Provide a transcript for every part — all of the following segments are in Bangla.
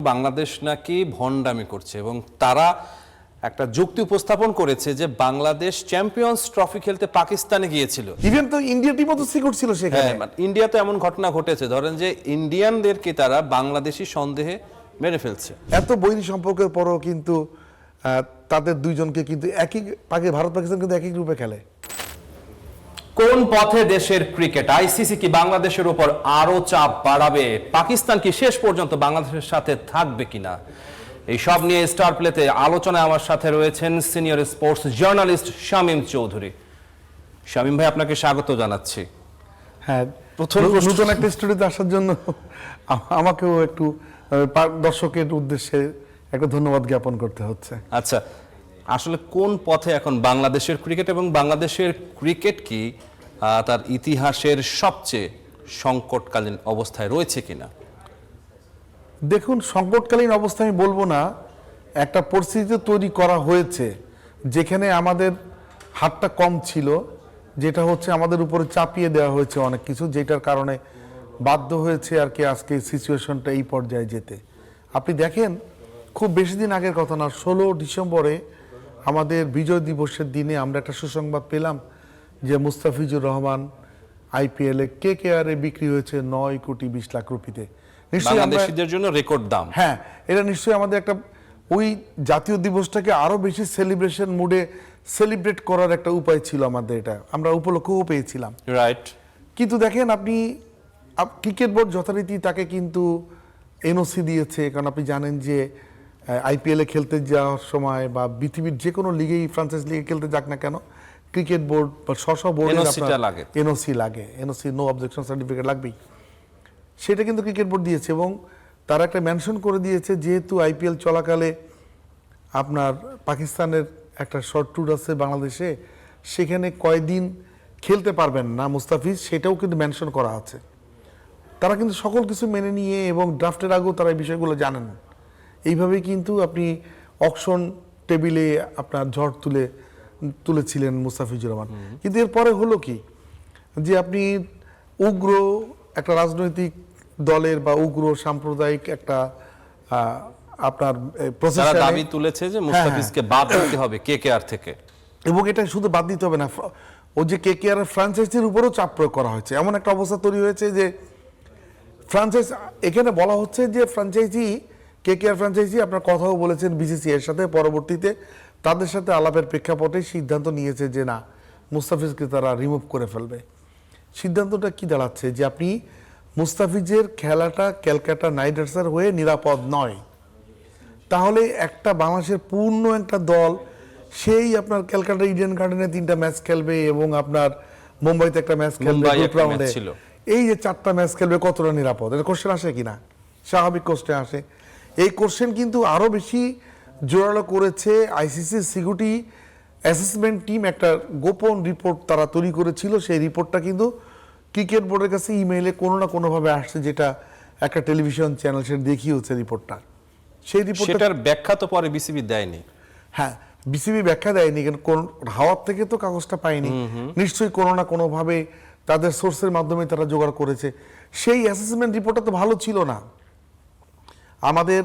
বাংলাদেশ নাকি ভণ্ডামি করছে এবং তারা একটা যুক্তি উপস্থাপন করেছে যে বাংলাদেশ চ্যাম্পিয়ন্স ট্রফি খেলতে পাকিস্তানে গিয়েছিল। ইভেন তো ইন্ডিয়া টিমও তো সিকিউর ছিল সেখানে। ইন্ডিয়াতে এমন ঘটনা ঘটেছে, ধরেন যে ইন্ডিয়ানদেরকে তারা বাংলাদেশি সন্দেহে মেরে ফেলছে। এত বৈরী সম্পর্কের পরও কিন্তু তাদের দুইজনকে কিন্তু ভারত পাকিস্তান কিন্তু একই গ্রুপে খেলে। কোন পথে দেশের ক্রিকেট? আইসিসি কি বাংলাদেশের উপর আরো চাপ বাড়াবে? পাকিস্তান কি শেষ পর্যন্ত বাংলাদেশের সাথে থাকবে কিনা? এই সব নিয়ে স্টার প্লেতে আলোচনায় আমার সাথে রয়েছেন senior sports journalist Shamim Chowdhury. Shamim ভাই, আপনাকে স্বাগত জানাচ্ছি। হ্যাঁ, নতুন একটা স্টুডিওতে আসার জন্য আমাকেও একটু দর্শকের উদ্দেশ্যে একটা ধন্যবাদ জ্ঞাপন করতে হচ্ছে। আচ্ছা, আসলে কোন পথে এখন বাংলাদেশের ক্রিকেট এবং বাংলাদেশের ক্রিকেট কি তার ইতিহাসের সবচেয়ে সংকটকালীন অবস্থায় রয়েছে কিনা? দেখুন, সংকটকালীন অবস্থা আমি বলবো না, একটা পরিস্থিতি তৈরি করা হয়েছে যেখানে আমাদের হাতটা কম ছিল, যেটা হচ্ছে আমাদের উপরে চাপিয়ে দেওয়া হয়েছে অনেক কিছু, যেটার কারণে বাধ্য হয়েছে আর কি আজকে সিচুয়েশনটা এই পর্যায়ে যেতে। আপনি দেখেন, খুব বেশি দিন আগের কথা না, 16 ডিসেম্বরে আমাদের বিজয় দিবসের দিনে আমরা একটা সুসংবাদ পেলাম যে মুস্তাফিজুর রহমান আইপিএলে কেকেআরে বিক্রি হয়েছে 9,20,00,000 রুপিতে। বাংলাদেশীদের জন্য রেকর্ড দাম। হ্যাঁ, এটা নিশ্চয়ই আমাদের একটা ওই জাতীয় দিবসটাকে আরো বেশি সেলিব্রেশন মুডে সেলিব্রেট করার একটা উপায় ছিল আমাদের, এটা আমরা উপলক্ষও পেয়েছিলাম। রাইট। কিন্তু দেখেন, আপনি ক্রিকেট বোর্ড যথারীতি তাকে কিন্তু এনওসি দিয়েছে, কারণ আপনি জানেন যে আইপিএলে খেলতে যাওয়ার সময় বা পৃথিবীর যে কোনো লিগেই, ফ্রান্সাইজ লিগে খেলতে যাক না কেন, ক্রিকেট বোর্ড বা স্ব বোর্ডে এনওসি লাগে, এনওসি নো অবজেকশন সার্টিফিকেট লাগবেই। সেটা কিন্তু ক্রিকেট বোর্ড দিয়েছে এবং তারা একটা মেনশন করে দিয়েছে, যেহেতু আইপিএল চলাকালে আপনার পাকিস্তানের একটা শর্ট ট্যুর আছে বাংলাদেশে, সেখানে কয়দিন খেলতে পারবেন না মুস্তাফিজ, সেটাও কিন্তু মেনশন করা আছে। তারা কিন্তু সকল কিছু মেনে নিয়ে এবং ড্রাফটের আগেও তারা এই বিষয়গুলো জানেন। এইভাবেই কিন্তু আপনি অকশন টেবিলে আপনার ঝড় তুলেছিলেন মুস্তাফিজুর রহমান। কিন্তু এরপরে হলো কি, যে আপনি উগ্র একটা রাজনৈতিক দলের বা উগ্র সাম্প্রদায়িক একটা আপনার প্রসেসে দাবি তুলেছে যে মুস্তাফিজকে বাদ দিতে হবে কেকেআর থেকে। এবং এটা শুধু বাদ দিতে হবে না, ও যে কেকেআর ফ্র্যাঞ্চাইজির উপরও চাপ প্রয়োগ করা হয়েছে। এমন একটা অবস্থা তৈরি হয়েছে যে ফ্র্যাঞ্চাইজ, এখানে বলা হচ্ছে যে ফ্র্যাঞ্চাইজি, কেকেআর ফ্র্যাঞ্চাইজি আপনার কথাও বলেছেন বিসিসিআই এর সাথে, পরবর্তীতে তাদের সাথে আলাপের প্রেক্ষাপটে সিদ্ধান্ত নিয়েছে যে না, মুস্তাফিজকে তারা রিমুভ করে ফেলবে। সিদ্ধান্তটা কি দাঁড়াচ্ছে, যে আপনি মুস্তাফিজের খেলাটা ক্যালকাটা নাইট রাইডার্সের হয়ে নিরাপদ নয়। তাহলে একটা বাংলাদেশের পূর্ণ একটা দল, সেই আপনার ক্যালকাটা ইডেন গার্ডেনে 3টা ম্যাচ খেলবে এবং আপনার মুম্বাইতে একটা ম্যাচ খেলবে গ্রুপ রাউন্ডে, এই যে 4টা ম্যাচ খেলবে, কতটা নিরাপদ? এটা কোশ্চেন আসে কিনা? স্বাভাবিক কোশ্চেন আসে। এই কোশ্চেন কিন্তু আরো বেশি জোরালো করেছে আইসিসি সিকিউরিটি অ্যাসেসমেন্ট টিম। একটা গোপন রিপোর্ট তারা তৈরি করেছিল, সেই রিপোর্টটা কিন্তু ক্রিকেট বোর্ডের কাছে ইমেইলে কোনো না কোনোভাবে আসছে, যেটা একটা টেলিভিশন চ্যানেল সেটা দেখিয়েছে রিপোর্টটা। সেই রিপোর্টটার ব্যাখ্যা তো পরে বিসিবি দেয়নি। হ্যাঁ, বিসিবি ব্যাখ্যা দেয়নি, কিন্তু কোন হাওয়ার থেকে তো কাগজটা পায়নি, নিশ্চয়ই কোনো না কোনোভাবে তাদের সোর্সের মাধ্যমে তারা জোগাড় করেছে। সেই অ্যাসেসমেন্ট রিপোর্টটা তো ভালো ছিল না। আমাদের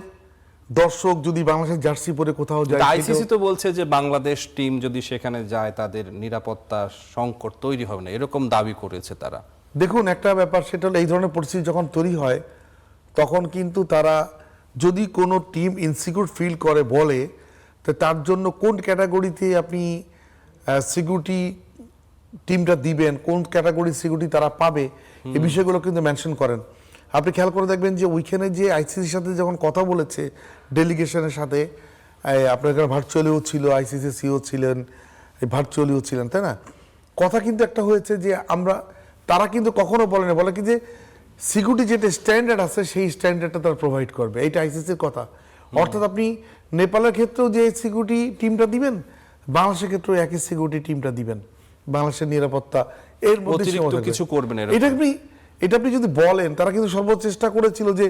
দর্শক যদি বাংলাদেশের জার্সি পরে কোথাও যায়, আইসিসি তো বলছে যে বাংলাদেশ টিম যদি সেখানে যায় তাদের নিরাপত্তা সংকট তৈরি হবে না, এরকম দাবি করেছে তারা। দেখুন, একটা ব্যাপার, সেটা হলো এই ধরনের পরিস্থিতি যখন তৈরি হয়, তখন কিন্তু তারা যদি কোনো টিম ইনসিকিউর ফিল করে বলে, তো তার জন্য কোন ক্যাটাগরিতে আপনি সিকিউরিটি টিমটা দিবেন, কোন ক্যাটাগরির সিকিউরিটি তারা পাবে, এই বিষয়গুলো কিন্তু মেনশন করেন। আপনি খেয়াল করে দেখবেন যে ওইখানে যে আইসিসির সাথে যখন কথা বলেছে ডেলিগেশনের সাথে, আপনার এখানে ভার্চুয়ালিও ছিল, আইসিসি সিও ছিলেন, ভার্চুয়ালিও ছিলেন, তাই না? কথা কিন্তু একটা হয়েছে যে তারা কিন্তু কখনো বলে না, বলে কি যে সিকিউরিটি যেটা স্ট্যান্ডার্ড আছে সেই স্ট্যান্ডার্ডটা তারা প্রোভাইড করবে, এইটা আইসিসির কথা। অর্থাৎ আপনি নেপালের ক্ষেত্রেও যে সিকিউরিটি টিমটা দিবেন, বাংলাদেশের ক্ষেত্রেও একই সিকিউরিটি টিমটা দিবেন, বাংলাদেশের নিরাপত্তা এর মধ্যে কিছু করবেন। এটা আপনি যদি বলেন, তারা কিন্তু সর্বোচ্চ চেষ্টা করেছিল যে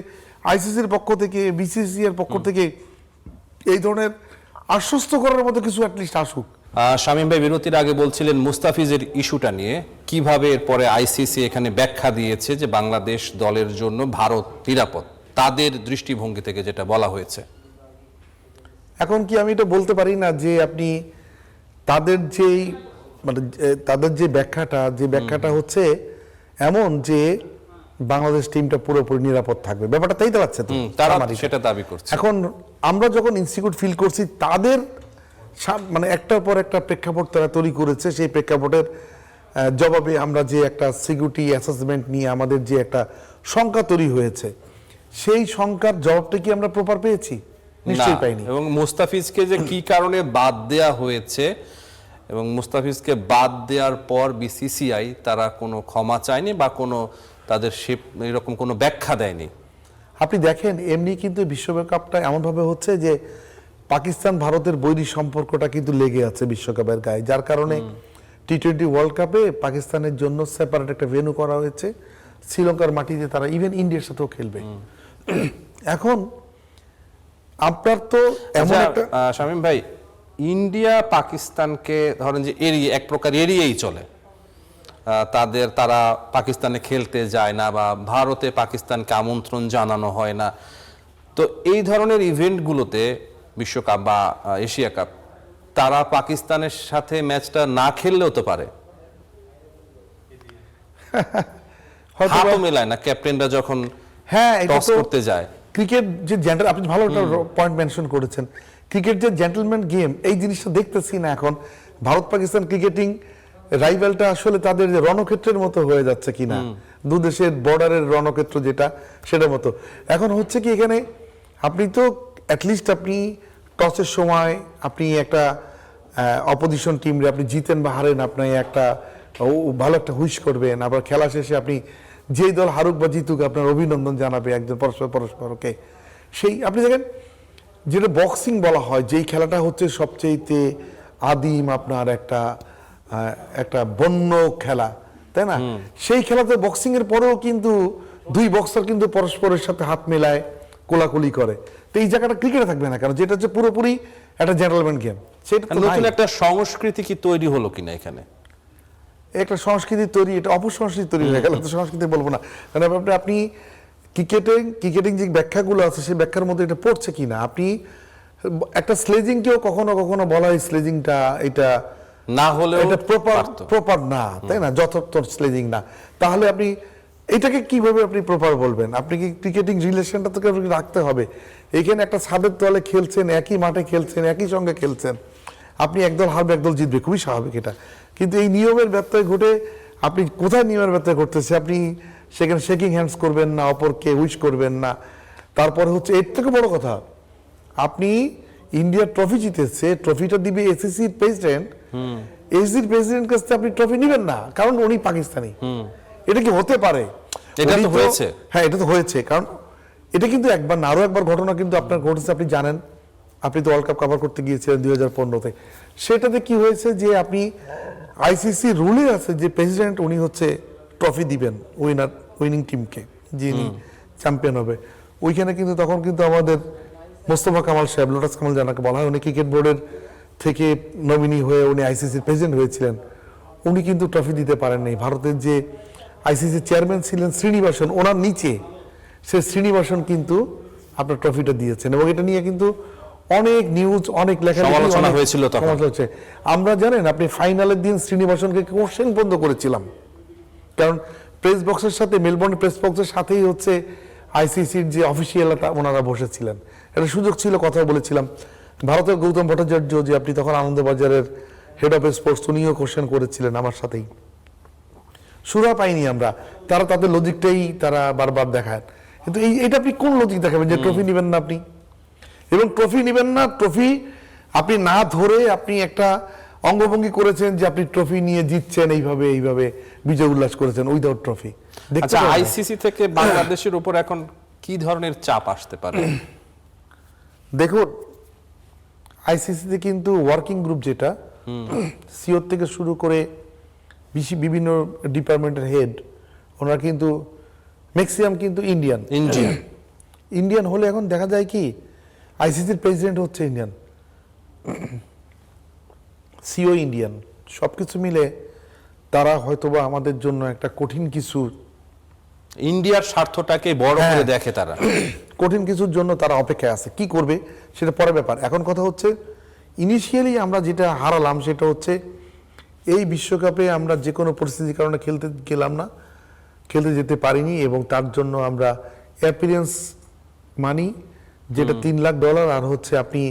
আইসিসির পক্ষ থেকে, বিসিসি এর পক্ষ থেকে এই ধরনের আশ্বস্ত করার মতো কিছু অ্যাটলিস্ট আসুক। শামীম ভাই, বিরতির আগে বলছিলেন মুস্তাফিজের ইস্যুটা নিয়ে, কিভাবে এরপরে আইসিসি এখানে ব্যাখ্যা দিয়েছে যে বাংলাদেশ দলের জন্য ভারত নিরাপদ। তাদের দৃষ্টিভঙ্গি থেকে যেটা বলা হয়েছে। এখন কি আমি এটা বলতে পারি না যে আপনি তাদের যেই মানে তাদের যে ব্যাখ্যাটা হচ্ছে এমন যে বাংলাদেশ টিমটা পুরোপুরি নিরাপদ থাকবে, ব্যাপারটা তাই দাঁড়াচ্ছে তো তারা আমারই। সেটা দাবি করছে। এখন আমরা যখন ইনসিকিউর ফিল করছি তাদের মানে একটার পর একটা প্রেক্ষাপট তারা তৈরি করেছে, সেই প্রেক্ষাপটের জবাবে আমরা যে একটা সিকিউরিটি অ্যাসেসমেন্ট নিয়ে আমাদের যে একটা শঙ্কা তৈরি হয়েছে, সেই শঙ্কার জবাবটা কি আমরা প্রপার পেয়েছি? নিশ্চয়ই পাইনি। এবং মুস্তাফিজকে যে কি কারণে বাদ দেয়া হয়েছে এবং মুস্তাফিজকে বাদ দেওয়ার পর বিসিসিআই তারা কোনো ক্ষমা চায়নি বা কোনো তাদের এরকম কোনো ব্যাখ্যা দেয়নি। আপনি দেখেন এমনি কিন্তু বিশ্বকাপটা এমনভাবে হচ্ছে যে পাকিস্তান ভারতের বৈরী সম্পর্কটা কিন্তু লেগে আছে বিশ্বকাপের গায়ে, যার কারণে টি-20 ওয়ার্ল্ড কাপে পাকিস্তানের জন্য সেপারেট একটা ভেন্যু করা হয়েছে। শ্রীলঙ্কার মাটিতে তারা ইভেন ইন্ডিয়ার সাথেও খেলবে। এখন আপনার তো এমন একটা শামীম ভাই, ইন্ডিয়া পাকিস্তানকে ধরেন যে এক প্রকার এড়িয়েই চলে, তারা পাকিস্তানে খেলতে যায় না বা ভারতে পাকিস্তানকে আমন্ত্রণ জানানো হয় না। তো এই ধরনের ইভেন্টগুলোতে বিশ্বকাপ বা এশিয়া কাপ তারা পাকিস্তানের সাথে ম্যাচটা না খেললেও তো পারে, হাতও মেলায় না ক্যাপ্টেনরা যখন টস করতে যায়। ক্রিকেট যে জেন্টল, আপনি ভালো একটা পয়েন্ট মেনশন করেছেন, ক্রিকেট যে জেন্টলম্যান গেম, এই জিনিসটা দেখতেছি না এখন। ভারত পাকিস্তান ক্রিকেটিং রাইভালটা আসলে তাদের যে রণক্ষেত্রের মতো হয়ে যাচ্ছে কিনা, দু দেশের বর্ডারের রণক্ষেত্র যেটা, সেটার মতো এখন হচ্ছে কি। এখানে আপনি তো অ্যাটলিস্ট আপনি টসের সময় আপনি একটা অপোজিশন টিমরে আপনি জিতেন বা হারেন, আপনি একটা ভালো একটা হুইশ করবেন, আবার খেলা শেষে আপনি যেই দল হারুক বা জিতুক আপনার অভিনন্দন জানাবে একজন পরস্পরকে। সেই আপনি দেখেন যেটা বক্সিং বলা হয়, যেই খেলাটা হচ্ছে সবচেয়ে আদিম আপনার একটা বন্য খেলা, তাই না? সেই খেলাতে বক্সিং এর পরেও কিন্তু দুই বক্সার কিন্তু পরস্পরের সাথে হাত মেলায়, কোলাকুলি করে। তো এই জায়গাটা ক্রিকেটে থাকবে না, কারণ যেটা হচ্ছে পুরোপুরি একটা জেন্টলম্যান গেম। সেটা নতুন একটা সংস্কৃতি কি তৈরি হলো কিনা এখানে? একটা সংস্কৃতি তৈরি, এটা অপসংস্কৃতি তৈরি হয়ে গেল, তো সংস্কৃতি বলবো না। কারণ আপনি ক্রিকেটিং যে ব্যাখ্যাগুলো আছে সেই ব্যাখ্যার মধ্যে এটা পড়ছে কিনা। আপনি একটা স্লেজিংকেও কখনো কখনো বলা হয় স্লেজিংটা এটা না হলে এটা প্রপার না, তাই না? যথার্থ স্লেজিং না, তাহলে আপনি এটাকে কিভাবে আপনি প্রপার বলবেন? আপনি কি ক্রিকেটিং রিলেশনটা তো রাখতে হবে। এইখানে একটা ছাদের তলে খেলছেন, একই মাঠে খেলছেন, একই সঙ্গে খেলছেন, আপনি একদল হারবে একদল জিতবে, খুবই স্বাভাবিক এটা। কিন্তু এই নিয়মের ব্যত্যয় ঘটে, আপনি কোথায় নিয়মের ব্যত্যয় ঘটতেছে? আপনি সেখানে শেকিং হ্যান্ডস করবেন না, অপরকে উইশ করবেন না। তারপরে হচ্ছে এর থেকে বড় কথা, আপনি ইন্ডিয়ার ট্রফি জিতেছে, ট্রফিটা দিবে এসিসির প্রেসিডেন্ট, এসিসির প্রেসিডেন্ট কাছে আপনি ট্রফি নেবেন না, কারণ উনি পাকিস্তানি। এটা কি হতে পারে? এটা তো হয়েছে। হ্যাঁ, এটা তো হয়েছে, কারণ এটা কিন্তু একবার না, আরো একবার ঘটনা কিন্তু আপনার ঘটেছে, আপনি জানেন। আপনি তো ওয়ার্ল্ড কাপ কভার করতে গিয়েছিলেন 2015-তে। সেটাতে কি হয়েছে যে আপনি আইসিসি রুলে আছে যে প্রেসিডেন্ট উনি হচ্ছে ট্রফি দিবেন উইনিং টিমকে, যিনি চ্যাম্পিয়ন হবে। ওইখানে কিন্তু তখন কিন্তু আমাদের মোস্তফা কামাল সাহেব, লোটাস কামাল জানাকে বলা হয়, উনি ক্রিকেট বোর্ডের থেকে নমিনি হয়ে উনি আইসিসির প্রেসিডেন্ট হয়েছিলেন, উনি কিন্তু ট্রফি দিতে পারেননি। ভারতের যে আইসিসি চেয়ারম্যান ছিলেন শ্রীনিবাসন, ওনার নিচে সে শ্রীনিবাসন কিন্তু আপনার ট্রফিটা দিয়েছেন, এবং এটা নিয়ে কিন্তু অনেক নিউজ, অনেক লেখালেখি হয়েছিল। আমরা জানেন আপনি ফাইনালের দিন শ্রীনিবাসনকে কোশ্চেন বন্ধ করেছিলাম, কারণ প্রেস বক্সের সাথে, মেলবোর্ন প্রেস বক্সের সাথেই হচ্ছে আইসিসির যে অফিসিয়ালটা ওনারা বসেছিলেন। একটা সুযোগ ছিল, কথা বলেছিলাম। ভারতের গৌতম ভট্টাচার্য, যে আপনি তখন আনন্দবাজারের হেড অফ স্পোর্টস, উনিও কোশ্চেন করেছিলেন আমার সাথেই। সুরা পাইনি আমরা, তারা তাদের লজিকটাই তারা বারবার দেখায়। কিন্তু এইটা আপনি কোন লজিক দেখাবেন যে ট্রফি নেবেন না আপনি? এবং ট্রফি নেবেন না, ট্রফি আপনি না ধরে আপনি একটা অঙ্গভঙ্গি করেছেন যে আপনি ট্রফি নিয়ে জিতছেন, এইভাবে বিজয় উল্লাস করেছেন উইদাউট ট্রফি। আচ্ছা, আইসিসি থেকে বাংলাদেশের উপর এখন কি ধরনের চাপ আসতে পারে? দেখুন, আইসিসিতে কিন্তু ওয়ার্কিং গ্রুপ, যেটা সিও থেকে শুরু করে বিভিন্ন ডিপার্টমেন্টের হেড, ওনারা কিন্তু ম্যাক্সিমাম কিন্তু ইন্ডিয়ান হলে এখন দেখা যায় কি আইসিসির প্রেসিডেন্ট হচ্ছে ইন্ডিয়ান, সিও ইন্ডিয়ান, সবকিছু মিলে তারা হয়তোবা আমাদের জন্য একটা কঠিন কিছু, ইন্ডিয়ার স্বার্থটাকে বড় করে দেখে তারা। কঠিন কিছুর জন্য তারা অপেক্ষায় আছে, কি করবে সেটা পরের ব্যাপার। এখন কথা হচ্ছে ইনিশিয়ালি আমরা যেটা হারালাম সেটা হচ্ছে এই বিশ্বকাপে আমরা যে কোনো পরিস্থিতির কারণে খেলতে গেলাম না, খেলতে যেতে পারিনি, এবং তার জন্য আমরা অ্যাপিয়ারেন্স মানি যেটা $3 লাখ, আর হচ্ছে আপনি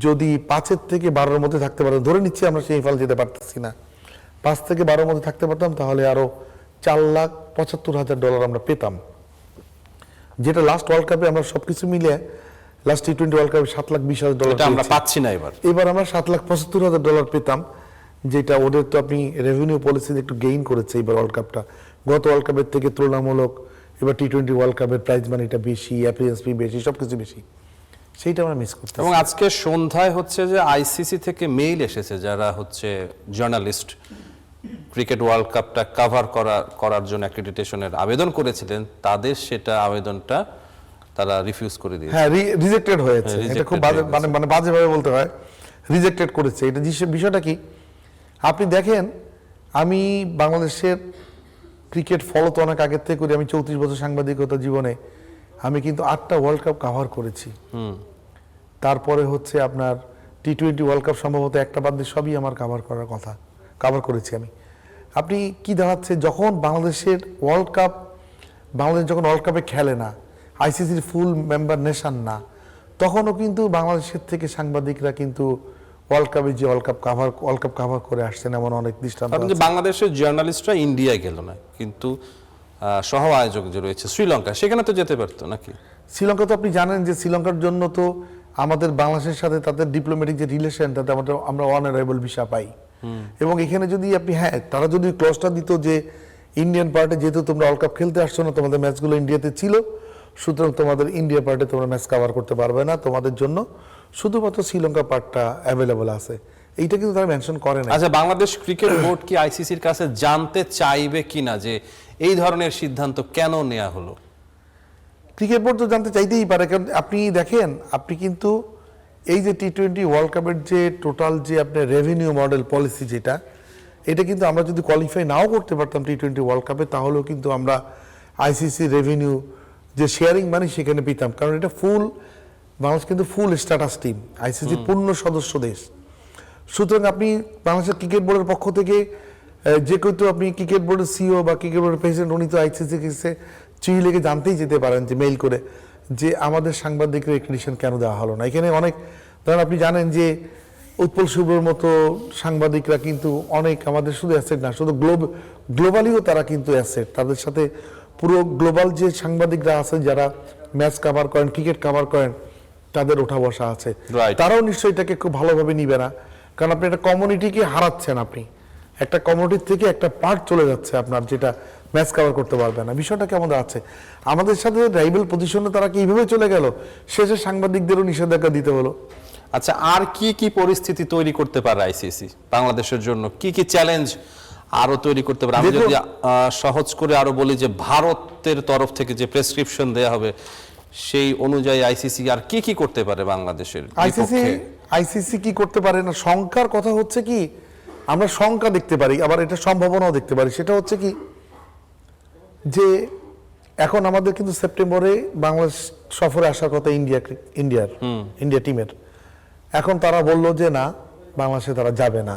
যদি 5 থেকে 12-এর মধ্যে থাকতে পারেন, ধরে নিচ্ছি আমরা সেই ফল যেতে পারতেছি না, 5 থেকে 12-এর মধ্যে থাকতে পারতাম, তাহলে আরো $4,75,000 আমরা পেতাম, যেটা লাস্ট ওয়ার্ল্ড কাপে আমরা সবকিছু মিলে লাস্ট T20 ওয়ার্ল্ড কাপে $7,20,000 এটা আমরা পাচ্ছি না এবার আমরা $7,75,000 পেতাম, যেটা ওদের তো আপনি রেভিনিউ পলিসি একটু গেইন করেছে এবার ওয়ার্ল্ড কাপটা, গত ওয়ার্ল্ড কাপের থেকে তুলনামূলক এবার T20 ওয়ার্ল্ড কাপের প্রাইজ মানিটা বেশি, অ্যাপিয়ারেন্স ফি বেশি, সবকিছু বেশি, সেইটা আমরা মিস করতে। এবং আজকে সন্ধ্যায় হচ্ছে যে আইসিসি থেকে মেইল এসেছে, যারা হচ্ছে জার্নালিস্ট ক্রিকেট ওয়ার্ল্ড কাপটা কভার করার জন্য অ্যাক্রিডিটেশনের আবেদন করেছিলেন, তাদের সেটা আবেদনটা তারা রিফিউজ করে দিয়েছে। হ্যাঁ, রিজেক্টেড হয়েছে, হ্যাঁ, এটা খুব rejected মানে বাজেভাবে বলতে হয়, রিজেক্টেড করেছে। এটা বিষয়টা কি, আপনি দেখেন আমি বাংলাদেশের ক্রিকেট ফলো তো অনেক আগের থেকে করি, আমি 34 বছর সাংবাদিকতা জীবনে আমি কিন্তু 8টা ওয়ার্ল্ড কাপ কভার করেছি। তারপরে হচ্ছে আপনার T20 ওয়ার্ল্ড কাপ সম্ভবত একটা বাদ দিয়ে সবই আমার কভার করেছি আমি। আপনি কি দাঁড়াচ্ছে, যখন বাংলাদেশের বাংলাদেশ যখন ওয়ার্ল্ড কাপে খেলে না, আইসিসির ফুল মেম্বার নেশন না, তখনও কিন্তু বাংলাদেশের থেকে সাংবাদিকরা কিন্তু ওয়ার্ল্ড কাপ কভার করে আসছেন, এমন অনেক দৃষ্টান্ত কারণ যে আছে। বাংলাদেশের জার্নালিস্টরা ইন্ডিয়ায় গেল না, কিন্তু সহ আয়োজক যে রয়েছে শ্রীলঙ্কা, সেখানে তো যেতে পারতো নাকি? শ্রীলঙ্কা তো আপনি জানেন যে শ্রীলঙ্কার জন্য তো আমাদের বাংলাদেশের সাথে তাদের ডিপ্লোম্যাটিক যে রিলেশন, তাতে আমরা অনারেবল ভিসা পাই, এবং এখানে যদি আপনি, হ্যাঁ, তারা যদি ক্লজটা দিত যে ইন্ডিয়ান পার্টে যেহেতু তোমরা ওয়ার্ল্ড কাপ খেলতে আসছো না, তোমাদের ম্যাচগুলো ইন্ডিয়াতে ছিল, সুতরাং তোমাদের ইন্ডিয়া পার্টে তোমরা ম্যাচ কভার করতে পারবে না, তোমাদের জন্য শুধুমাত্র শ্রীলঙ্কা পার্টটা অ্যাভেলেবল আছে, এইটা কিন্তু তারা মেনশন করে না। আচ্ছা, বাংলাদেশ ক্রিকেট বোর্ড কি আইসিসির কাছে জানতে চাইবে কিনা যে এই ধরনের সিদ্ধান্ত কেন নেওয়া হলো? ক্রিকেট বোর্ড তো জানতে চাইতেই পারে, কারণ আপনি দেখেন, আপনি কিন্তু এই যে T20 ওয়ার্ল্ড কাপের যে টোটাল যে আপনার রেভিনিউ মডেল পলিসি যেটা, এটা কিন্তু আমরা যদি কোয়ালিফাই নাও করতে পারতাম T20 ওয়ার্ল্ড কাপে, তাহলেও কিন্তু আমরা আইসিসি রেভিনিউ যে শেয়ারিং মানি সেখানে পেতাম, কারণ এটা বাংলাদেশ কিন্তু ফুল স্ট্যাটাস টিম, আইসিসির পূর্ণ সদস্য দেশ। সুতরাং আপনি বাংলাদেশের ক্রিকেট বোর্ডের পক্ষ থেকে যে কেউ তো, আপনি ক্রিকেট বোর্ডের সিও বা ক্রিকেট বোর্ডের প্রেসিডেন্ট, উনি তো আইসিসি কাছে চিঠি লিখে জানতেই যেতে পারেন, যে মেইল করে, যে আমাদের সাংবাদিকদের এক্রিডিশন কেন দেওয়া হলো না। এখানে অনেক, ধরেন আপনি জানেন যে উৎপল শুভ্রর মতো সাংবাদিকরা কিন্তু অনেক আমাদের শুধু অ্যাসেট না, শুধু গ্লোবালিও তারা কিন্তু অ্যাসেট, তাদের সাথে পুরো গ্লোবাল যে সাংবাদিকরা আছে যারা ম্যাচ কভার করেন, ক্রিকেট কভার করেন, তাদের ওঠা বসা আছে, তারাও নিশ্চয়ই এটাকে খুব ভালোভাবে নিবে না, কারণ আপনি একটা কমিউনিটিকে হারাচ্ছেন, আপনি একটা কমিউনিটির থেকে একটা পার্ট চলে যাচ্ছে আপনার, যেটা ম্যাচ কভার করতে পারবে না। বিষয়টা কেমন আছে, আমাদের সাথে রাইভাল পজিশনে তারা কি এইভাবে চলে গেল, শেষে সাংবাদিকদেরও নিষেধাজ্ঞা দিতে হলো। আচ্ছা, আর কি কি পরিস্থিতি তৈরি করতে পারে আইসিসি বাংলাদেশের জন্য, কি কি চ্যালেঞ্জ আরো তৈরি করতে পারে? আমি যদি সহজ করে আরো বলি যে ভারতের তরফ থেকে যে প্রেসক্রিপশন দেয়া হবে, সেই অনুযায়ী আইসিসি আর কি কি করতে পারে বাংলাদেশের বিপক্ষে? আইসিসি কি করতে পারে না, সংখ্যার কথা হচ্ছে কি, আমরা সংখ্যা দেখতে পারি, আবার এটা সম্ভাবনাও দেখতে পারি। সেটা হচ্ছে কি, যে এখন আমাদের কিন্তু সেপ্টেম্বরে বাংলাদেশ সফরে আসার কথা ইন্ডিয়া টিমের, এখন তারা বলল যে না, বাংলাদেশে তারা যাবে না,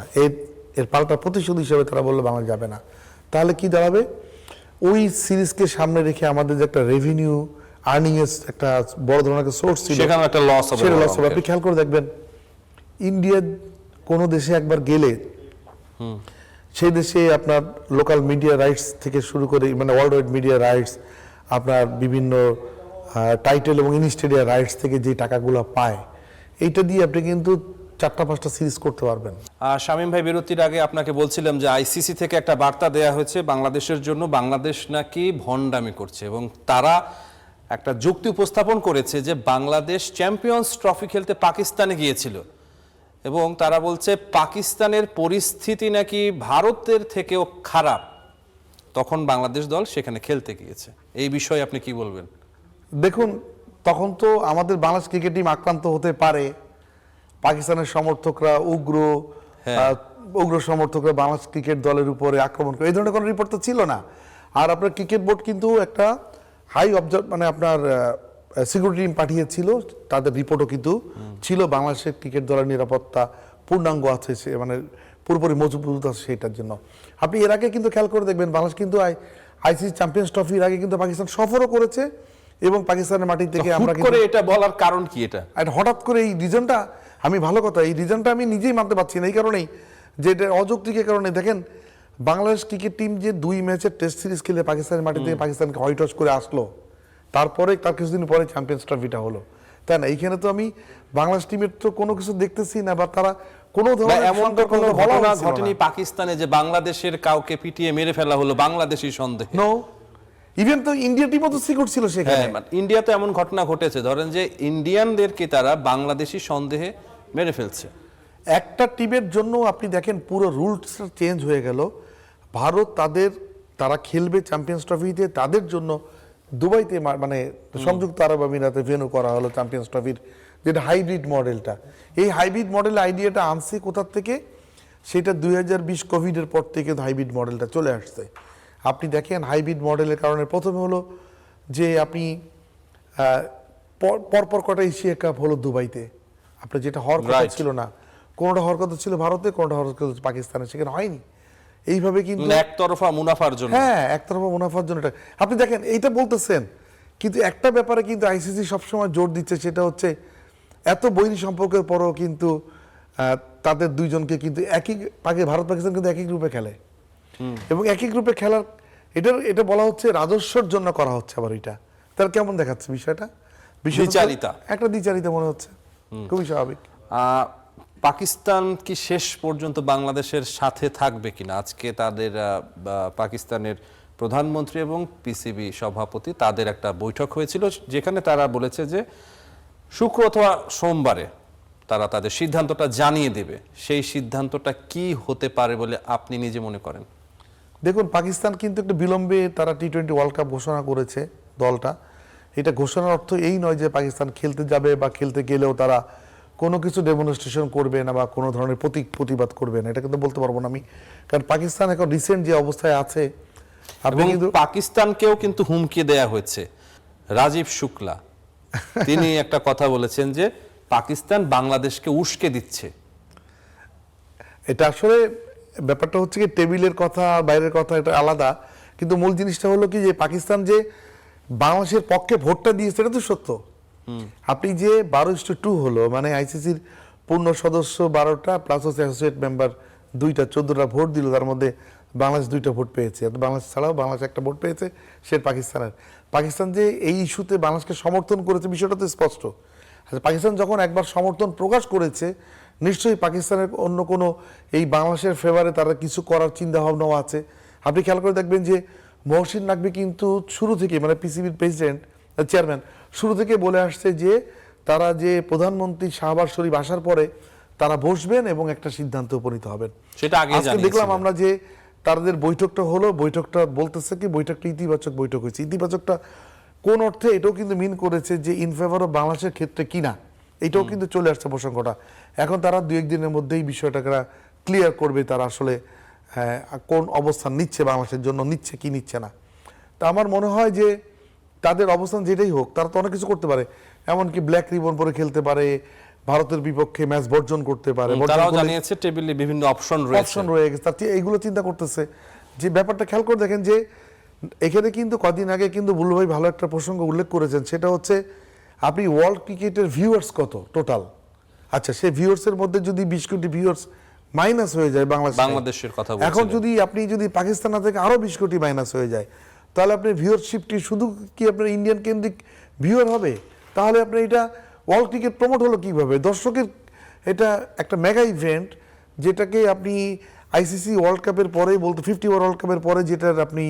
এর পাল্টা প্রতিশোধ হিসেবে তারা বললো বাংলাদেশ যাবে না। তাহলে কি দাঁড়াবে, ওই সিরিজকে সামনে রেখে আমাদের যে একটা রেভিনিউ আর্নিং এর একটা বড় ধরনের সোর্স ছিল, সেখানে একটা লস হবে। আপনি খেয়াল করে দেখবেন, ইন্ডিয়ার কোনো দেশে একবার গেলে সেই দেশে আপনার লোকাল মিডিয়া রাইটস থেকে শুরু করে, মানে ওয়ার্ল্ড ওয়াইড মিডিয়া রাইটস, আপনার বিভিন্ন টাইটেল এবং ইনস্টেডিয়া রাইটস থেকে যে টাকাগুলো পায়, এইটা দিয়ে আপনি কিন্তু 4-5টা সিরিজ করতে পারবেন। শামীম ভাই, বিরতির আগে আপনাকে বলছিলাম যে আইসিসি থেকে একটা বার্তা দেয়া হয়েছে বাংলাদেশের জন্য, বাংলাদেশ নাকি ভণ্ডামি করছে, এবং তারা একটা যুক্তি উপস্থাপন করেছে যে বাংলাদেশ চ্যাম্পিয়ন্স ট্রফি খেলতে পাকিস্তানে গিয়েছিল, এবং তারা বলছে পাকিস্তানের পরিস্থিতি নাকি ভারতের থেকেও খারাপ, তখন বাংলাদেশ দল সেখানে খেলতে গিয়েছে। এই বিষয়ে আপনি কি বলবেন? দেখুন, তখন তো আমাদের বাংলাদেশ ক্রিকেট টিম আক্রান্ত হতে পারে, পাকিস্তানের সমর্থকরা উগ্র সমর্থকরা বাংলাদেশ ক্রিকেট দলের উপরে আক্রমণ করে, এই ধরনের কোনো রিপোর্ট তো ছিল না। আর আপনার ক্রিকেট বোর্ড কিন্তু একটা হাই মানে আপনার সিকিউরিটি টিম পাঠিয়েছিল, তাদের রিপোর্টও কিন্তু ছিল বাংলাদেশের ক্রিকেট দলের নিরাপত্তা পূর্ণাঙ্গ আছে, সে মানে পুরোপুরি মজবুত আছে সেটার জন্য। আপনি এর আগে কিন্তু খেয়াল করে দেখবেন বাংলাদেশ কিন্তু আইসিসি চ্যাম্পিয়ন্স ট্রফির আগে কিন্তু পাকিস্তান সফরও করেছে এবং পাকিস্তানের মাটি থেকে আমরা হুট করে এটা বলার কারণ কি এটা? আর হঠাৎ করে এই রিজনটা, আমি ভালো কথা, এই রিজনটা আমি নিজেই মানতে পারছি না এই কারণেই যে এটা অযৌক্তিক কারণে। দেখেন বাংলাদেশ ক্রিকেট টিম যে 2 ম্যাচের টেস্ট সিরিজ খেলে পাকিস্তানের মাটি থেকে পাকিস্তানকে হোয়াইট ওয়াশ করে আসলো, তারপরে তার কিছুদিন পরে চ্যাম্পিয়ন্স ট্রফিটা হলো, তাই না? এইখানে তো আমি বাংলাদেশ টিমের তো কোনো কিছু দেখতেছি না, বা তারা কোনো ধরনের এমন তো সম্পর্ক কোনো বলা ঘটনা হচ্ছিল না। ঘটেনি পাকিস্তানে যে বাংলাদেশের কাউকে পিটিয়ে মেরে ফেলা হলো বাংলাদেশি সন্দেহে? নো, ইভেন তো ইন্ডিয়া টিমও তো সিকিউর ছিল সেখানে। হ্যাঁ, ইন্ডিয়াতে এমন ঘটনা ঘটেছে, ধরেন যে ইন্ডিয়ানদেরকে তারা বাংলাদেশি সন্দেহে মেরে ফেলছে। একটা টিমের জন্য আপনি দেখেন পুরো রুলস চেঞ্জ হয়ে গেল। ভারত তারা খেলবে চ্যাম্পিয়ন্স ট্রফিতে, তাদের জন্য দুবাইতে মানে সংযুক্ত আরব আমিরাতে ভেন্যু করা হলো চ্যাম্পিয়ন্স ট্রফির, যেটা হাইব্রিড মডেলটা। এই হাইব্রিড মডেল আইডিয়াটা আনছে কোথার থেকে? সেটা 2020 কোভিডের পর থেকে হাইব্রিড মডেলটা চলে আসছে। আপনি দেখেন হাইব্রিড মডেলের কারণে প্রথমে হলো যে আপনি পরপর কটা এশিয়া কাপ হলো দুবাইতে, আপনার যেটা হওয়ার কথা Right. ছিল না। কোনোটা হওয়ার কথা ছিল ভারতে, কোনোটা হওয়ার কথা ছিল পাকিস্তানে, সেখানে হয়নি। এইভাবে কিন্তু একতরফা মুনাফার জন্য। হ্যাঁ, একতরফা মুনাফার জন্য এটা আপনি দেখেন, এইটা বলতেছেন, কিন্তু একটা ব্যাপারে কিন্তু আইসিসি সবসময় জোর দিচ্ছে, সেটা হচ্ছে এত বৈরী সম্পর্কের পরও কিন্তু তাদের দুইজনকে কিন্তু ভারত পাকিস্তান কিন্তু একই গ্রুপে খেলে এবং একই গ্রুপে খেলার এটা বলা হচ্ছে রাজস্বর জন্য করা হচ্ছে। আবার এটা তার কেমন দেখাচ্ছে বিষয়টা? দ্বিচারিতা। একটা দ্বিচারিতা মনে হচ্ছে, খুবই স্বাভাবিক। পাকিস্তান কি শেষ পর্যন্ত বাংলাদেশের সাথে থাকবে কিনা? আজকে তাদের পাকিস্তানের প্রধানমন্ত্রী এবং পিসিবি সভাপতি তাদের একটা বৈঠক হয়েছিল, যেখানে তারা বলেছে যে শুক্র অথবা সোমবারে তারা তাদের সিদ্ধান্তটা জানিয়ে দেবে। সেই সিদ্ধান্তটা কি হতে পারে বলে আপনি নিজে মনে করেন? দেখুন, পাকিস্তান কিন্তু একটু বিলম্বে তারা টি-20 ওয়ার্ল্ড কাপ ঘোষণা করেছে দলটা। এটা ঘোষণার অর্থ এই নয় যে পাকিস্তান খেলতে যাবে বা খেলতে গেলেও তারা কোনো কিছু ডেমনস্ট্রেশন করবে না বা কোনো ধরনের প্রতিবাদ করবে না, এটা কিন্তু বলতে পারবো না আমি। কারণ পাকিস্তান এখন রিসেন্ট যে অবস্থায় আছে, আপনি এবং কিন্তু পাকিস্তানকেও কিন্তু হুমকি দেয়া হয়েছে। রাজীব শুক্লা তিনি একটা কথা বলেছেন যে পাকিস্তান বাংলাদেশকে উস্কে দিচ্ছে। এটা আসলে ব্যাপারটা হচ্ছে কি, টেবিলের কথা আর বাইরের কথা এটা আলাদা, কিন্তু মূল জিনিসটা হলো কি যে পাকিস্তান যে বাংলাদেশের পক্ষে ভোটটা দিয়েছে এটা তো সত্য। আপনি যে 12:2 হলো, মানে আইসিসির পূর্ণ সদস্য 12টা প্লাস হচ্ছে অ্যাসোসিয়েট মেম্বার 2টা, 14টা ভোট দিল, তার মধ্যে বাংলাদেশ 2টা ভোট পেয়েছে। বাংলাদেশ ছাড়াও বাংলাদেশ একটা ভোট পেয়েছে, সে পাকিস্তান যে এই ইস্যুতে বাংলাদেশকে সমর্থন করেছে বিষয়টা তো স্পষ্ট। আচ্ছা, পাকিস্তান যখন একবার সমর্থন প্রকাশ করেছে, নিশ্চয়ই পাকিস্তানের অন্য কোনো এই বাংলাদেশের ফেভারে তারা কিছু করার চিন্তা ভাবনাও আছে। আপনি খেয়াল করে দেখবেন যে মহসিন নাকভি কিন্তু শুরু থেকে, মানে পিসিবির প্রেসিডেন্ট চেয়ারম্যান, শুরু থেকে বলে আসছে যে তারা যে প্রধানমন্ত্রী শাহবাজ শরীফ আসার পরে তারা বসবেন এবং একটা সিদ্ধান্ত উপনীত হবেন। সেটা আগে আজকে দেখলাম আমরা যে তাদের বৈঠকটা হলো, বৈঠকটা বলতেছে কি বৈঠকটা ইতিবাচক বৈঠক হয়েছে। ইতিবাচকটা কোন অর্থে এটাও কিন্তু মিন করেছে যে ইন ফেভার অফ বাংলাদেশের ক্ষেত্রে কিনা, এটাও কিন্তু চলে আসছে প্রসঙ্গটা। এখন তারা 2-1 দিনের মধ্যেই বিষয়টাকে ক্লিয়ার করবে, তারা আসলে কোন অবস্থান নিচ্ছে বাংলাদেশের জন্য, নিচ্ছে কি নিচ্ছে না। তা আমার মনে হয় যে তাদের অবস্থান যেটাই হোক, তারা তো অনেক কিছু করতে পারে, এমনকি ব্ল্যাক রিবন পরে খেলতে পারে, ভারতের বিপক্ষে ম্যাচ বর্জন করতে পারে। তারাও জানিয়েছে টেবিলে বিভিন্ন অপশন রয়ে গেছে, তার এইগুলো চিন্তা করতেছে। যে ব্যাপারটা খেয়াল করে দেখেন যে এখানে কিন্তু কদিন আগে কিন্তু বুল্লু ভাই ভালো একটা প্রসঙ্গ উল্লেখ করেছেন, সেটা হচ্ছে আপনি ওয়ার্ল্ড ক্রিকেটের ভিউয়ার্স কত টোটাল, আচ্ছা সেই ভিউয়ার্সের মধ্যে যদি 20 কোটি ভিউয়ার্স মাইনাস হয়ে যায় বাংলাদেশের কথা বলছিলেন, এখন যদি পাকিস্তান থেকে আরো 20 কোটি মাইনাস হয়ে যায়, তাহলে আপনার ভিউয়ারশিপটি শুধু কি আপনার ইন্ডিয়ান কেন্দ্রিক ভিউয়ার হবে? তাহলে আপনার এটা ওয়ার্ল্ড ক্রিকেট প্রমোট হলো কিভাবে? দর্শকের এটা একটা মেগা ইভেন্ট, যেটাকে আপনি আইসিসি ওয়ার্ল্ড কাপের পরেই বলতে 50 ওয়ার্ল্ড কাপের পরে যেটার আপনি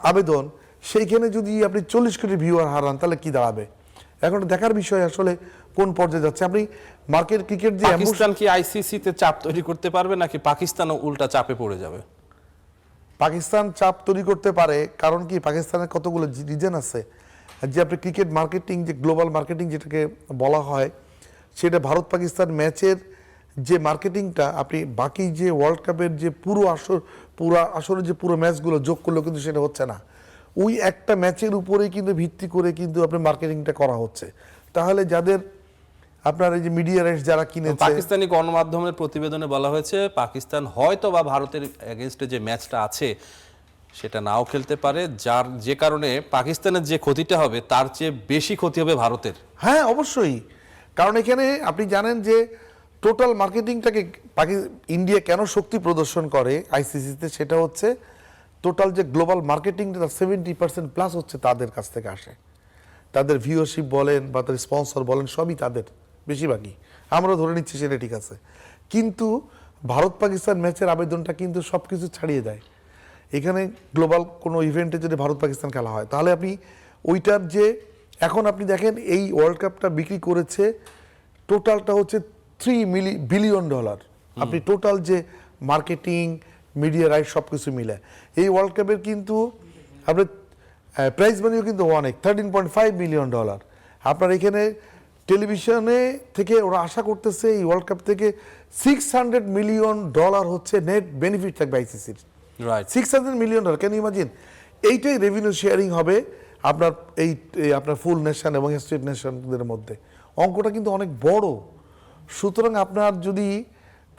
আবেদন, সেইখানে যদি আপনি 40 কোটি ভিউয়ার হারান তাহলে কি দাঁড়াবে? এখন দেখার বিষয় আসলে কোন পর্যায়ে যাচ্ছে। আপনি মার্কেট ক্রিকেট যে পাকিস্তান কি আইসিসি তে চাপ তৈরি করতে পারবে নাকি পাকিস্তানও উল্টা চাপে পড়ে যাবে? পাকিস্তান চাপ তৈরি করতে পারে, কারণ কি পাকিস্তানের কতগুলো রিজন আছে যে আপনি ক্রিকেট মার্কেটিং, যে গ্লোবাল মার্কেটিং যেটাকে বলা হয়, সেটা ভারত পাকিস্তান ম্যাচের যে মার্কেটিংটা আপনি বাকি যে ওয়ার্ল্ড কাপের যে পুরো আসরের যে পুরো ম্যাচগুলো যোগ করলেও কিন্তু সেটা হচ্ছে না। ওই একটা ম্যাচের উপরেই কিন্তু ভিত্তি করে কিন্তু আপনার মার্কেটিংটা করা হচ্ছে। তাহলে যাদের আপনার এই যে মিডিয়া রাইটস যারা কিনেছে, পাকিস্তানি গণমাধ্যমের প্রতিবেদনে বলা হয়েছে পাকিস্তান হয়তো বা ভারতের এগেনস্টে যে ম্যাচটা আছে সেটা নাও খেলতে পারে, যে কারণে পাকিস্তানের যে ক্ষতিটা হবে তার চেয়ে বেশি ক্ষতি হবে ভারতের। হ্যাঁ অবশ্যই, কারণ এখানে আপনি জানেন যে টোটাল মার্কেটিংটাকে ইন্ডিয়া কেন শক্তি প্রদর্শন করে আইসিসিতে, সেটা হচ্ছে টোটাল যে গ্লোবাল মার্কেটিংটা 70% প্লাস হচ্ছে তাদের কাছ থেকে আসে। তাদের ভিউয়ারশিপ বলেন বা তাদের স্পন্সর বলেন সবই তাদের বেশিরভাগই, আমরা ধরে নিচ্ছি সেটা ঠিক আছে। কিন্তু ভারত পাকিস্তান ম্যাচের আবেদনটা কিন্তু সব কিছু ছাড়িয়ে দেয়। এখানে গ্লোবাল কোনো ইভেন্টে যদি ভারত পাকিস্তান খেলা হয় তাহলে আপনি ওইটার যে এখন আপনি দেখেন এই ওয়ার্ল্ড কাপটা বিক্রি করেছে টোটালটা হচ্ছে $3 বিলিয়ন। আপনি টোটাল যে মার্কেটিং মিডিয়া রাইট সব কিছু মিলে এই ওয়ার্ল্ড কাপের কিন্তু আপনার প্রাইজ মানিও কিন্তু অনেক $13.5 বিলিয়ন। আপনার এখানে টেলিভিশনে থেকে ওরা আশা করতেছে এই ওয়ার্ল্ড কাপ থেকে $600 মিলিয়ন হচ্ছে নেট বেনিফিট থাকবে আইসিসির। Right, $600 million, can you imagine? এইটাই রেভিনিউ শেয়ারিং হবে আপনার এই আপনার ফুল নেশন এবং স্টেট নেশনদের মধ্যে। অঙ্কটা কিন্তু অনেক বড়। সুতরাং আপনার যদি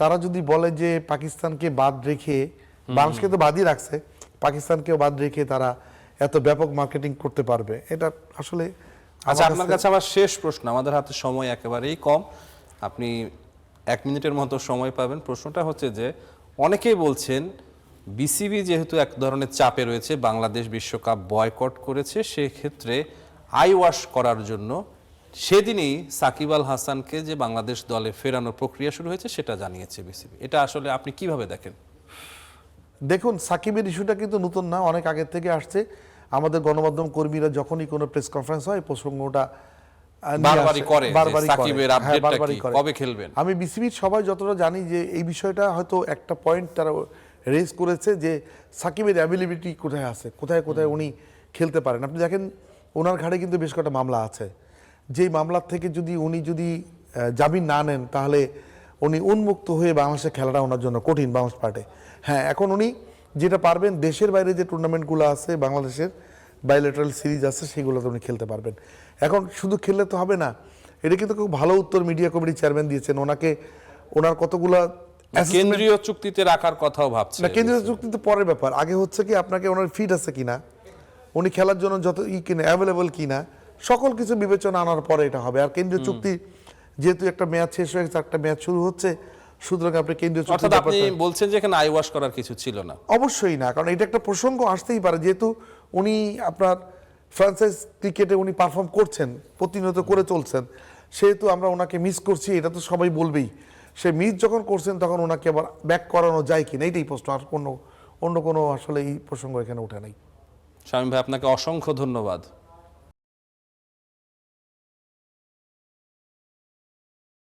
তারা যদি বলে যে পাকিস্তানকে বাদ রেখে, বাংলাদেশকে তো বাদই রাখছে, পাকিস্তানকেও বাদ রেখে তারা এত ব্যাপক মার্কেটিং করতে পারবে, এটা আসলে আচ্ছা আপনার কাছে আমার শেষ প্রশ্ন, আমাদের হাতে সময় একেবারেই কম, আপনি 1 মিনিটের মতো সময় পাবেন। প্রশ্নটা হচ্ছে যে অনেকেই বলছেন বিসিবি যেহেতু এক ধরনের চাপে রয়েছে, বাংলাদেশ বিশ্বকাপ বয়কট করেছে, সেক্ষেত্রে আই ওয়াশ করার জন্য সেদিনই সাকিব আল হাসানকে যে বাংলাদেশ দলে ফেরানোর প্রক্রিয়া শুরু হয়েছে সেটা জানিয়েছে বিসিবি। এটা আসলে আপনি কিভাবে দেখেন? দেখুন, সাকিবের ইস্যুটা কিন্তু নতুন না, অনেক আগের থেকে আসছে। আমাদের গণমাধ্যম কর্মীরা যখনই কোনো প্রেস কনফারেন্স হয় প্রসঙ্গটা বারবারই করে যে বারবারই করে। সাকিবের হ্যাঁ, আপডেটটা বারবারই কি, করে। কবে খেলবেন? আমি বিসিবির সবাই যতটা জানি যে এই বিষয়টা হয়তো একটা পয়েন্ট তারা রেজ করেছে যে সাকিবের অ্যাভেলেবিলিটি কোথায় আছে, কোথায় কোথায় উনি খেলতে পারেন। আপনি দেখেন ওনার ঘাড়ে কিন্তু বেশ কটা মামলা আছে, যেই মামলার থেকে উনি যদি জামিন না নেন তাহলে উনি উন্মুক্ত হয়ে বাংলাদেশে খেলাটা ওনার জন্য কঠিন বাংলাদেশ পার্টে। হ্যাঁ, এখন উনি যেটা পারবেন দেশের বাইরে যে টুর্নামেন্টগুলো আছে বাংলাদেশের বাইলেটারাল সিরিজ আছে সেগুলোতে উনি খেলতে পারবেন। এখন শুধু খেললে তো হবে না, এটা কিন্তু খুব ভালো উত্তর মিডিয়া কমিটি চেয়ারম্যান দিয়েছেন ওনাকে। ওনার কতগুলা কেন্দ্রীয় চুক্তিতে রাখার কথাও ভাবছে না, কেন্দ্রীয় চুক্তি তো পরের ব্যাপার। আগে হচ্ছে কি আপনাকে ওনার ফিট আছে কিনা, উনি খেলার জন্য যত কিনা অ্যাভেলেবল কিনা, সকল কিছু বিবেচনা আনার পরে এটা হবে। আর কেন্দ্রীয় চুক্তি যেহেতু একটা ম্যাচ শেষ হয়ে গেছে, একটা ম্যাচ শুরু হচ্ছে, সুতরাং আপনি কেন্দ্রীয় চুক্তি অর্থাৎ আপনি বলছেন যে এখানে আই ওয়াশ করার কিছু ছিল না? অবশ্যই না, কারণ এটা একটা প্রসঙ্গ আসতেই পারে। যেহেতু উনি আপনার ফ্রান্সাইজ ক্রিকেটে উনি পারফর্ম করছেন, প্রতিনিয়ত করে চলছেন, সেহেতু আমরা ওনাকে মিস করছি এটা তো সবাই বলবেই। সে মিস যখন করছেন তখন ওনাকে আবার ব্যাক করানো যায় কিনা এইটাই প্রশ্ন, আর অন্য কোনো আসলে এই প্রসঙ্গ এখানে ওঠে নাই। শামীম ভাই, আপনাকে অসংখ্য ধন্যবাদ।